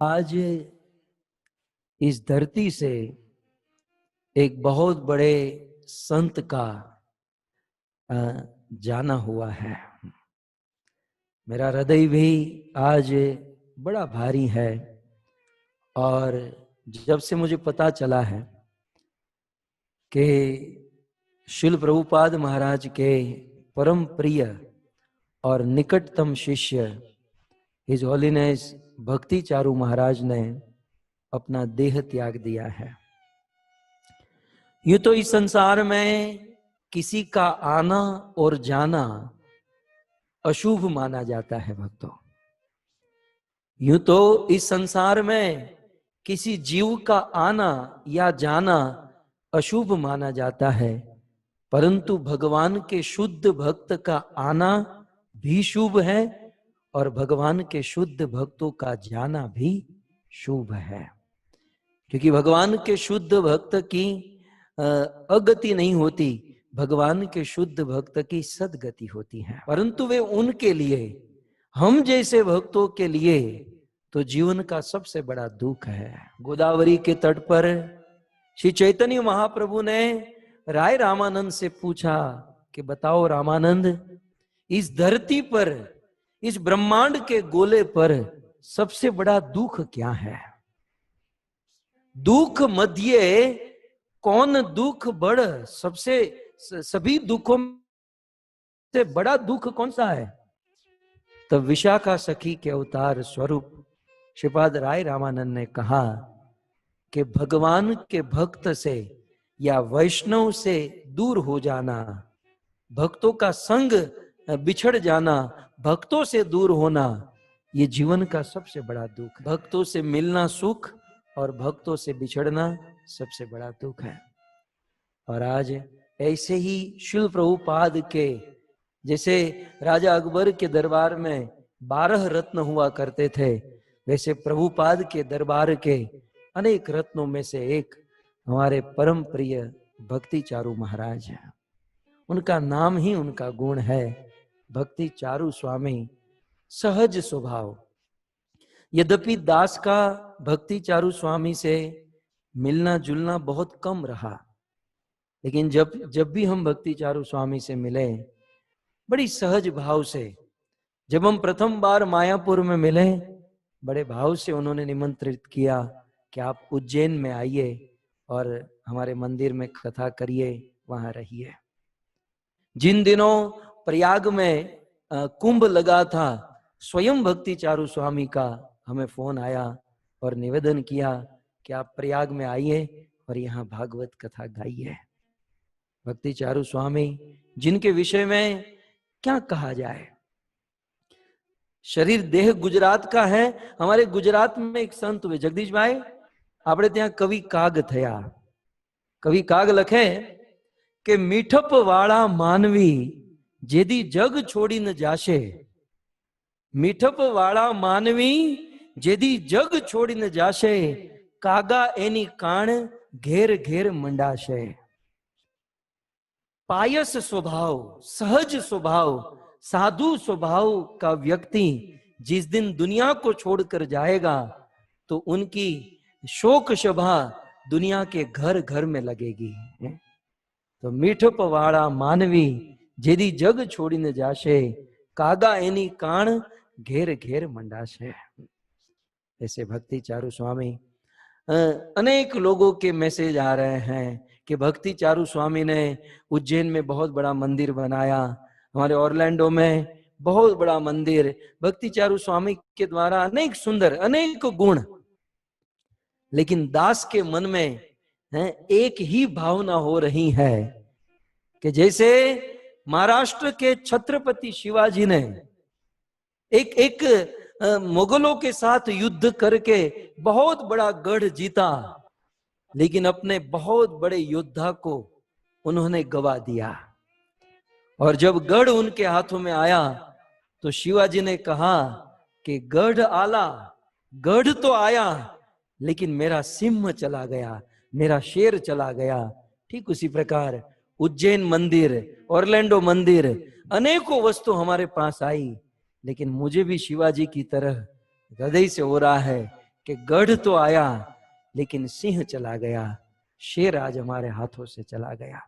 आज इस धरती से एक बहुत बड़े संत का जाना हुआ है। मेरा हृदय भी आज बड़ा भारी है। और जब से मुझे पता चला है कि शिल प्रभुपाद महाराज के परम प्रिय और निकटतम शिष्य हिज होलीनेस भक्ति चारू महाराज ने अपना देह त्याग दिया है। यूं तो इस संसार में किसी का आना और जाना अशुभ माना जाता है भक्तों। यूं तो इस संसार में किसी जीव का आना या जाना अशुभ माना जाता है, परंतु भगवान के शुद्ध भक्त का आना भी शुभ है और भगवान के शुद्ध भक्तों का जाना भी शुभ है। क्योंकि भगवान के शुद्ध भक्त की अगति नहीं होती, भगवान के शुद्ध भक्त की सदगति होती है। परंतु वे उनके लिए, हम जैसे भक्तों के लिए तो जीवन का सबसे बड़ा दुख है। गोदावरी के तट पर श्री चैतन्य महाप्रभु ने राय रामानंद से पूछा कि बताओ रामानंद, इस धरती पर, इस ब्रह्मांड के गोले पर सबसे बड़ा दुख क्या है? दुख मध्य कौन दुख बड़? सभी दुखों से बड़ा दुख कौन सा है? तब विशाखा सखी के अवतार स्वरूप श्रीपाद राय रामानंद ने कहा कि भगवान के भक्त से या वैष्णव से दूर हो जाना, भक्तों का संग बिछड़ जाना, भक्तों से दूर होना, ये जीवन का सबसे बड़ा दुख। भक्तों से मिलना सुख और भक्तों से बिछड़ना सबसे बड़ा दुख है। और आज ऐसे ही शिल प्रभुपाद के, जैसे राजा अकबर के दरबार में 12 रत्न हुआ करते थे, वैसे प्रभुपाद के दरबार के अनेक रत्नों में से एक हमारे परम प्रिय भक्ति चारू महाराज हैं। उनका नाम ही उनका गुण है, भक्ति चारू स्वामी सहज स्वभाव। यद्यपि दास का भक्ति चारू स्वामी से मिलना जुलना बहुत कम रहा, लेकिन जब भी हम भक्ति चारू स्वामी से मिले, बड़ी सहज भाव से, जब हम प्रथम बार मायापुर में मिले, बड़े भाव से उन्होंने निमंत्रित किया कि आप उज्जैन में आइए और हमारे मंदिर में कथा करिए, वहां रहिए। जिन दिनों प्रयाग में कुंभ लगा था, स्वयं भक्ति चारू स्वामी का हमें फोन आया और निवेदन किया कि आप प्रयाग में आइए और यहाँ भागवत कथा गाइए। भक्ति चारू स्वामी, जिनके विषय में क्या कहा जाए। शरीर देह गुजरात का है। हमारे गुजरात में एक संत हुए जगदीश भाई, आपने ત્યાં कवि काग थया। कवि काग लखे कि मीठप वाला मानवी जेदी जग छोड़ी न जाशे, मीठप वाला मानवी जेदी जग छोड़ी न जाशे, कागा एनी कान घेर घेर मंडाशे। पायस स्वभाव, सहज स्वभाव, साधु स्वभाव का व्यक्ति जिस दिन दुनिया को छोड़कर जाएगा तो उनकी शोक सभा दुनिया के घर घर में लगेगी। तो मीठप वाला मानवी जेदी जग छोड़ी न जाशे, कागा एनी कान घेर घेर मंडाशे। ऐसे भक्ति चारू स्वामी, अनेक लोगों के मैसेज आ रहे हैं कि भक्ति चारू स्वामी ने उज्जैन में बहुत बड़ा मंदिर बनाया, हमारे ऑरलैंडो में बहुत बड़ा मंदिर। भक्ति चारू स्वामी के द्वारा अनेक सुंदर, अनेक गुण, लेकिन दास के मन में एक ही भावना हो रही है कि जैसे महाराष्ट्र के छत्रपति शिवाजी ने एक मुगलों के साथ युद्ध करके बहुत बड़ा गढ़ जीता, लेकिन अपने बहुत बड़े योद्धा को उन्होंने गवा दिया। और जब गढ़ उनके हाथों में आया तो शिवाजी ने कहा कि गढ़ आला, गढ़ तो आया लेकिन मेरा सिंह चला गया, मेरा शेर चला गया। ठीक उसी प्रकार उज्जैन मंदिर, ऑरलैंडो मंदिर, अनेकों वस्तु हमारे पास आई, लेकिन मुझे भी शिवाजी की तरह हृदय से हो रहा है कि गढ़ तो आया लेकिन सिंह चला गया, शेर आज हमारे हाथों से चला गया।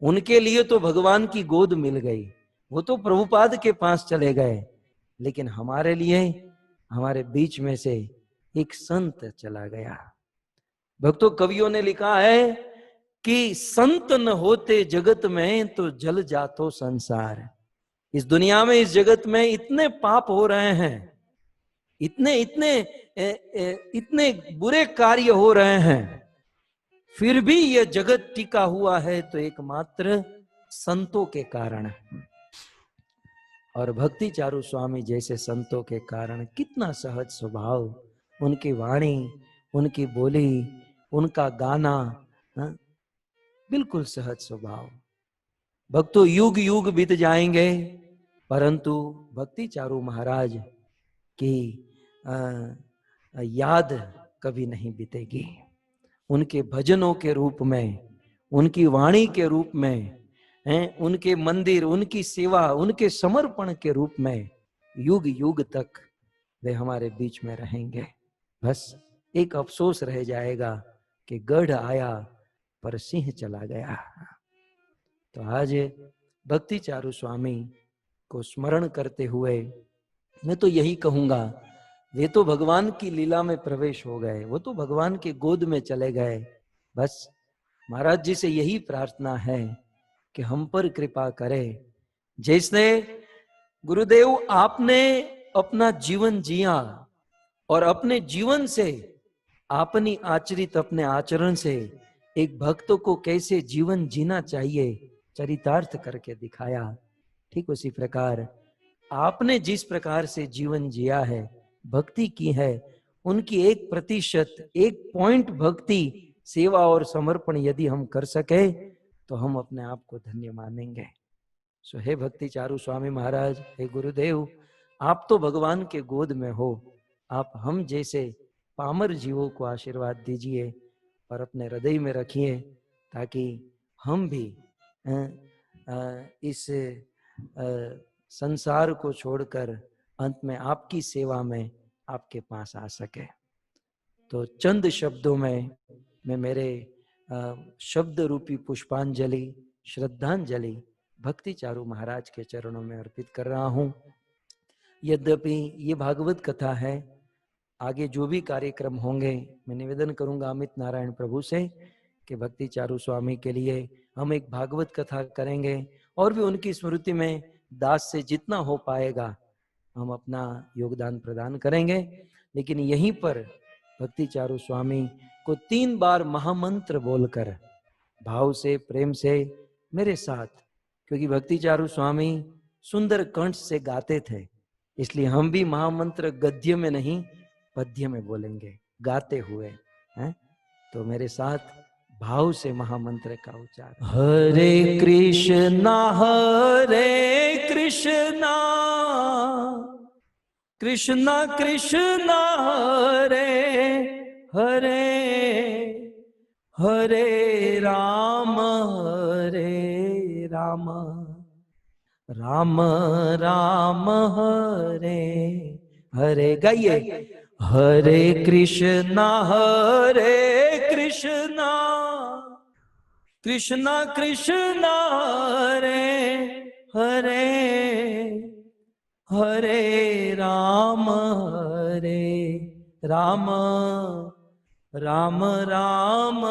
उनके लिए तो भगवान की गोद मिल गई, वो तो प्रभुपाद के पास चले गए, लेकिन हमारे लिए हमारे बीच में से एक संत चला गया। भक्तों, कवियों ने लिखा है कि संत न होते जगत में तो जल जातो संसार। इस दुनिया में, इस जगत में इतने पाप हो रहे हैं, इतने इतने इतने बुरे कार्य हो रहे हैं, फिर भी यह जगत टिका हुआ है तो एकमात्र संतों के कारण। और भक्ति चारू स्वामी जैसे संतों के कारण कितना सहज स्वभाव, उनकी वाणी, उनकी बोली, उनका गाना, बिल्कुल सहज स्वभाव। भक्तों, युग युग बीत जाएंगे परंतु भक्ति चारू महाराज की याद कभी नहीं बीतेगी। उनके भजनों के रूप में, उनकी वाणी के रूप में, उनके मंदिर, उनकी सेवा, उनके समर्पण के रूप में युग युग तक वे हमारे बीच में रहेंगे। बस एक अफसोस रह जाएगा कि गढ़ आया पर सिंह चला गया। तो आज भक्ति चारू स्वामी को स्मरण करते हुए मैं तो यही कहूंगा, वे तो भगवान की लीला में प्रवेश हो गए, वो तो भगवान की गोद में चले गए। बस महाराज जी से यही प्रार्थना है कि हम पर कृपा करें। जैसे गुरुदेव आपने अपना जीवन जिया और अपने जीवन से, अपनी आचरित अपने आचरण से एक भक्त को कैसे जीवन जीना चाहिए चरितार्थ करके दिखाया, ठीक उसी प्रकार आपने जिस प्रकार से जीवन जिया है, भक्ति की है, उनकी 1%, 1 भक्ति, सेवा और समर्पण यदि हम कर सके तो हम अपने आप को धन्य मानेंगे। सो हे भक्ति चारू स्वामी महाराज, हे गुरुदेव, आप तो भगवान के गोद में हो, आप हम जैसे पामर जीवों को आशीर्वाद दीजिए और अपने हृदय में रखिए ताकि हम भी इस संसार को छोड़कर अंत में आपकी सेवा में आपके पास आ सके। तो चंद शब्दों में मैं मेरे शब्द रूपी पुष्पांजलि, श्रद्धांजलि भक्ति चारू महाराज के चरणों में अर्पित कर रहा हूं। यद्यपि ये भागवत कथा है, आगे जो भी कार्यक्रम होंगे मैं निवेदन करूंगा अमित नारायण प्रभु से कि भक्ति चारू स्वामी के लिए हम एक भागवत कथा करेंगे और भी उनकी स्मृति में दास से जितना हो पाएगा हम अपना योगदान प्रदान करेंगे। लेकिन यहीं पर भक्ति चारू स्वामी को 3 बार महामंत्र बोलकर भाव से, प्रेम से मेरे साथ, क्योंकि भक्ति चारू स्वामी सुंदर कंठ से गाते थे, इसलिए हम भी महामंत्र गद्य में नहीं पद्य में बोलेंगे, गाते हुए हैं। तो मेरे साथ भाव से महामंत्र का उच्चारण। हरे कृष्णा कृष्णा कृष्णा हरे हरे, हरे राम राम राम हरे हरे। गाइए, हरे कृष्णा कृष्णा कृष्णा हरे हरे, हरे राम राम राम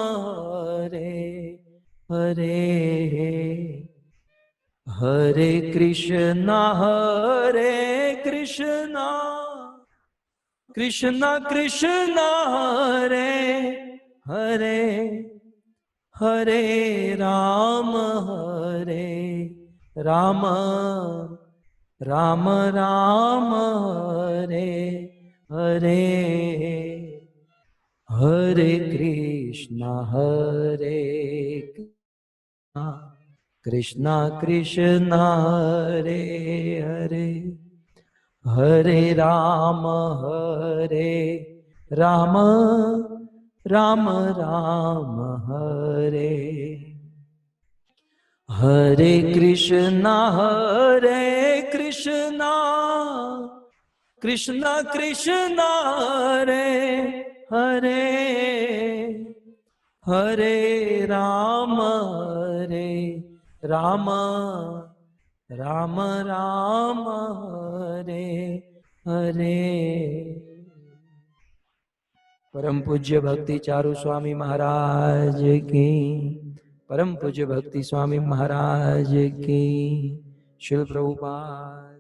हरे हरे, हरे कृष्णा कृष्णा कृष्णा हरे हरे, हरे राम राम राम हरे हरे, हरे कृष्णा कृष्णा कृष्णा हरे हरे, हरे राम राम राम हरे, हरे कृष्णा कृष्णा कृष्णा रे हरे हरे राम राम राम राम हरे हरे। परम पूज्य भक्ति चारु स्वामी महाराज की, परम पूज्य भक्ति स्वामी महाराज की, शिल प्रभुपाद।